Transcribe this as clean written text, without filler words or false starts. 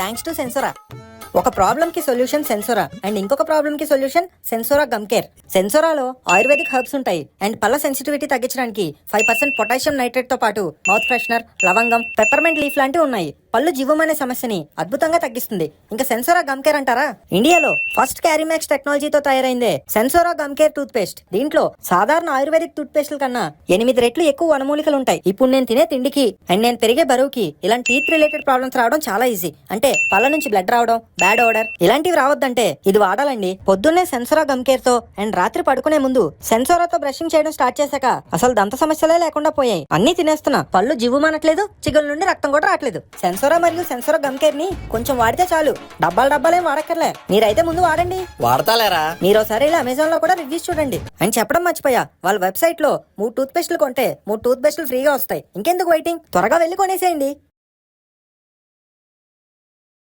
Thanks to సెన్సోరా. ఒక problem కి solution Sensora and ఇంకొక ప్రాబ్లం కి సొల్యూషన్ సెన్సోరా గమ్ కేర్. సెన్సోరాలో ఆయుర్వేదిక్ హెర్బ్స్ ఉంటాయి అండ్ పళ్ళ సెన్సిటివిటీ తగ్గించడానికి 5% పొటాషియం నైట్రేట్ తో పాటు మౌత్ ఫ్రెషనర్, లవంగం, పెప్పర్మెంట్ లీఫ్ లాంటివి ఉన్నాయి. పళ్ళు జివ్వమనే సమస్యని అద్భుతంగా తగ్గిస్తుంది. ఇంకా సెన్సోరా గమ్ కేర్ అంటారా? ఇండియాలో ఫస్ట్ క్యారీమాక్స్ టెక్నాలజీతో తయారైందే సెన్సోరా గమ్ కేర్ టూత్ పేస్ట్. దీంట్లో సాధారణ ఆయుర్వేదిక్ టూత్ పేస్ట్ల కన్నా 8 రెట్లు ఎక్కువ వనమూలికలు ఉంటాయి. ఇప్పుడు నేను తినే తిండికి అండ్ నేను పెరిగే బరువుకి ఇలాంటి టీత్ రిలేటెడ్ ప్రాబ్లమ్స్ రావడం చాలా ఈజీ. అంటే పళ్ళ నుంచి బ్లడ్ రావడం, బ్యాడ్ ఓడర్ ఇలాంటివి రావద్దంటే ఇది వాడాలండి. పొద్దున్నే సెన్సోరా గమ్ కేర్ తో అండ్ రాత్రి పడుకునే ముందు సెన్సోరాతో బ్రషింగ్ చేయడం స్టార్ట్ చేశాక అసలు దంత సమస్యలే లేకుండా పోయాయి. అన్ని తినేస్తున్నా, పళ్ళు జివ్వుమనట్లేదు, చిగుల నుండి రక్తం కూడా రావట్లేదు. సెన్సోరా మరియు సెన్సోరా గమ్ కేర్ ని కొంచెం వాడితే చాలు, డబ్బాలేం వాడక్కర్లే. మీరైతే ముందు వాడండి. వాడతాలేరా? మీరు ఒకసారి ఇలా అమెజాన్ లో కూడా రివ్యూస్ చూడండి. అని చెప్పడం మర్చిపోయా, వాళ్ళ వెబ్సైట్ లో 3 టూత్ పేస్టులు కొంటే 3 టూత్ పేస్టులు ఫ్రీగా వస్తాయి. ఇంకెందుకు వెయిటింగ్, త్వరగా వెళ్ళి కొనేసేయండి.